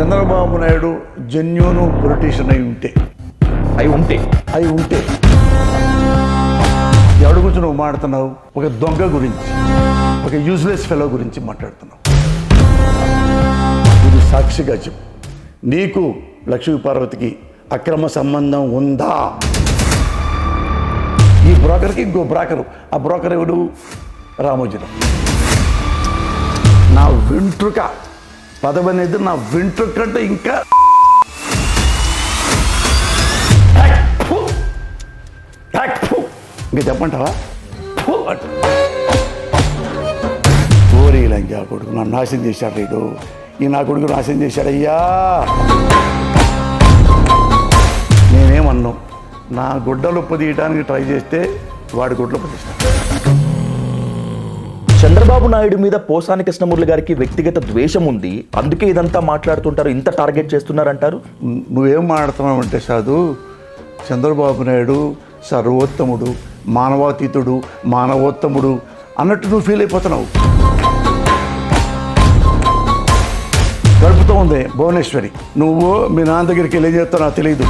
Chandrababu Naidu genuine politician అయి ఉంటే ఎవడి గురించి నువ్వు మాట్లాడుతున్నావు? ఒక దొంగ గురించి, ఒక యూజ్లెస్ ఫెలో గురించి మాట్లాడుతున్నావు. ఇది సాక్షిగా చెప్పు, నీకు లక్ష్మీ పార్వతికి అక్రమ సంబంధం ఉందా? ఈ బ్రోకర్కి ఇంకో బ్రోకరు, ఆ బ్రోకర్ ఎవడు? రామోజీరావు. నా వెంట్రుక పదవి అనేది నా వెంట్రుక అంటే ఇంకా ఇంకా చెప్పంటావా? ఓరి లంగా కొడుకు నన్ను నాశనం చేశాడు రేడు, ఈ నా కొడుకు నాశనం చేశాడయ్యా. నేనేమన్నాను, నా గుడ్డలు పొదియడానికి ట్రై చేస్తే వాడి గుడ్డలు పొదిస్తాను. చంద్రబాబు నాయుడు మీద పోసాని కృష్ణమూర్తి గారికి వ్యక్తిగత ద్వేషం ఉంది, అందుకే ఇదంతా మాట్లాడుతుంటారు, ఇంత టార్గెట్ చేస్తున్నారంటారు. నువ్వేం మాట్లాడుతున్నావు అంటే సాధు, చంద్రబాబు నాయుడు సర్వోత్తముడు, మానవాతీతుడు, మానవోత్తముడు అన్నట్టు నువ్వు ఫీల్ అయిపోతున్నావు. గడుపుతూ ఉంది భువనేశ్వరి, నువ్వు మీ నాన్న దగ్గరికి వెళ్ళి చేస్తావు నాకు తెలియదు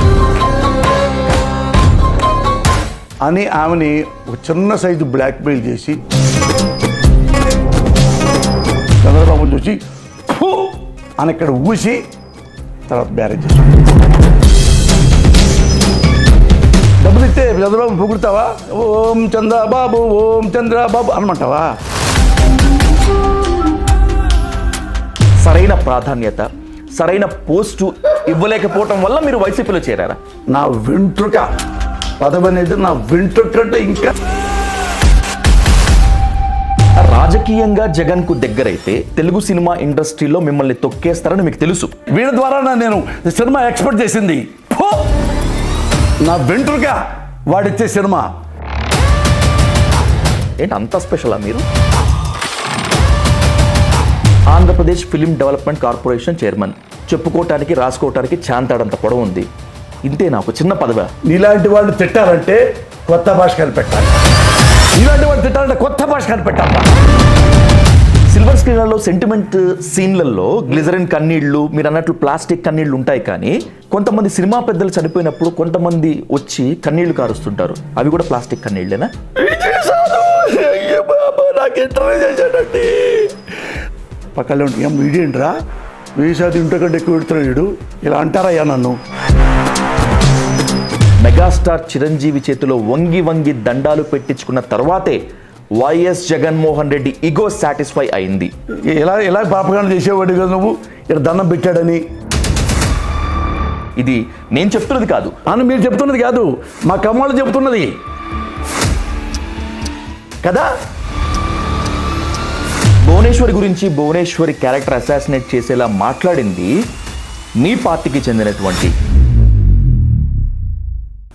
అని ఆమెని ఒక చిన్న సైజు బ్లాక్మెయిల్ చేసి చంద్రబాబు చూసి అని ఇక్కడ ఊసి తర్వాత బ్యారేజ్ చేసి డబ్బులు ఇస్తే చంద్రబాబు పొగుడుతావా? ఓం చంద్రబాబు, ఓం చంద్రబాబు అనమంటావా? సరైన ప్రాధాన్యత, సరైన పోస్టు ఇవ్వలేకపోవటం వల్ల మీరు వైసీపీలో చేరారా? నా వెంట్రుక పదవి అనేది నా వెంట్రుక అంటే ఇంకా రాజకీయంగా జగన్ కు దగ్గరైతే తెలుగు సినిమా ఇండస్ట్రీలో మిమ్మల్ని తొక్కేస్తారని మీకు తెలుసు. వీళ్ళ ద్వారా నేను సినిమా ఎక్స్పెక్ట్ చేసింది. నా వెంట్రుక వాడిచ్చే సినిమా ఏంటి అంత స్పెషలా మీరు? Andhra Pradesh film development corporation chairman, చెప్పుకోవటానికి రాసుకోవటానికి చాంతాడంత పొడవు ఉంది, ఇంతే నాకు చిన్న పదవి. ఇలాంటి వాళ్ళు తిట్టాలంటే కొత్త భాష కనిపెట్టాలి. ఇలాంటి వాళ్ళు తిట్టాలంటే కొత్త భాష కనిపెట్టాలి. సిల్వర్ స్క్రీన్లలో సెంటిమెంట్ సీన్లలో గ్లిజరిన్ కన్నీళ్లు, మీరు అన్నట్లు ప్లాస్టిక్ కన్నీళ్లు ఉంటాయి, కానీ కొంతమంది సినిమా పెద్దలు చనిపోయినప్పుడు కొంతమంది వచ్చి కన్నీళ్లు కారుస్తుంటారు, అవి కూడా ప్లాస్టిక్ కన్నీళ్లేనా? నాకు ఇంటర్వ్యూ చేశాడండి పక్కనే ఉంటే ఏం వీడేంట్రా వీసాది ఇంట్లో కంటే ఎక్కువ పెడుతున్నాడు ఇలా అంటారయ్యా నన్ను. మెగాస్టార్ చిరంజీవి చేతిలో వంగి వంగి దండాలు పెట్టించుకున్న తర్వాతే YS Jaganmohan Reddy ego satisfy అయింది. ఎలా పాపగానే చేసేవాడు కదా నువ్వు, ఇక్కడ దండం పెట్టాడని. ఇది నేను చెప్తున్నది కాదు అని మీరు చెప్తున్నది కాదు, మా కమ్మాళ్ళు చెప్తున్నది కదా. భువనేశ్వరి గురించి, భువనేశ్వరి క్యారెక్టర్ అసాసినేట్ చేసేలా మాట్లాడింది మీ పార్టీకి చెందినటువంటి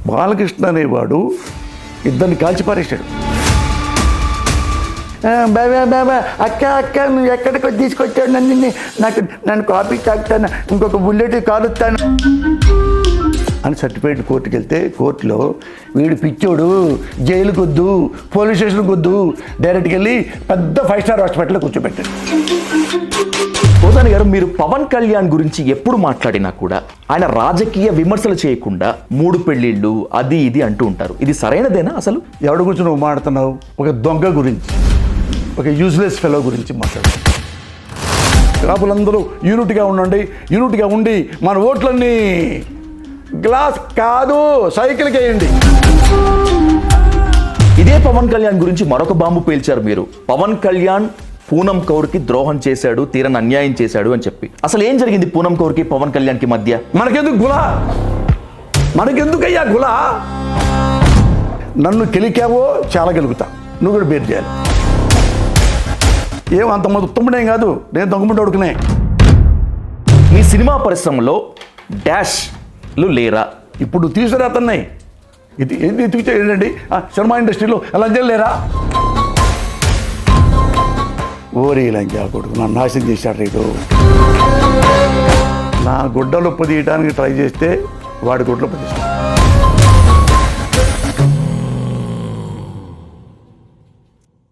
బాలకృష్ణ అనేవాడు ఇద్దరిని కాల్చిపారేశాడు. బాబా బాబా అక్క అక్క నువ్వు ఎక్కడికో తీసుకొచ్చాడు నన్ను కాపీ తాగుతాను, ఇంకొక బుల్లెట్ కాలుస్తాను అని సర్టిఫికేట్ కోర్టుకి వెళ్తే కోర్టులో వీడు పిచ్చోడు, జైలుకి వద్దు, పోలీస్ స్టేషన్కి వద్దు, డైరెక్ట్కి వెళ్ళి పెద్ద 5 స్టార్ హాస్పిటల్లో కూర్చోబెట్టాడు. పోసాని గారు, మీరు పవన్ కళ్యాణ్ గురించి ఎప్పుడు మాట్లాడినా కూడా ఆయన రాజకీయ విమర్శలు చేయకుండా 3 పెళ్ళిళ్ళు అది ఇది అంటూ ఉంటారు, ఇది సరైనదేనా? అసలు ఎవడి గురించి నువ్వు మాట్లాడుతున్నావు? ఒక దొంగ గురించి, ఒక యూజ్లెస్ ఫెలో గురించి మాట్లాడుతున్నావు. కాపులందరూ యూనిట్గా ఉండండి, యూనిట్గా ఉండి మన ఓట్లన్నీ గ్లాస్ కాదు సైకిల్కి వేయండి. ఇదే పవన్ కళ్యాణ్ గురించి మరొక బాంబు పేల్చారు మీరు. పవన్ కళ్యాణ్ పూనం కౌర్కి ద్రోహం చేశాడు, తీరని అన్యాయం చేశాడు అని చెప్పి. అసలు ఏం జరిగింది పూనం కౌర్కి పవన్ కళ్యాణ్కి మధ్య? మనకెందుకు గులా, మనకెందుకయ్యా గులా? నన్ను గెలికావో చాలా గెలుగుతా, నువ్వు కూడా బేర్ చేయాలి. ఏం అంతమంది తుమ్ముడేం కాదు, నేను దొంగముండి అడుగునే. మీ సినిమా పరిశ్రమలో డాష్లు లేరా? ఇప్పుడు తీసుకురా అతన్ని, ఇది ఏంటండి సినిమా ఇండస్ట్రీలో ఎలా లేరా? ఓరి లంగా కొడుకు నన్ను నాశనం చేశాడు రేడు, నా గుడ్డలు పొదియడానికి ట్రై చేస్తే వాడి గుడ్డలు పొదిస్తాడు.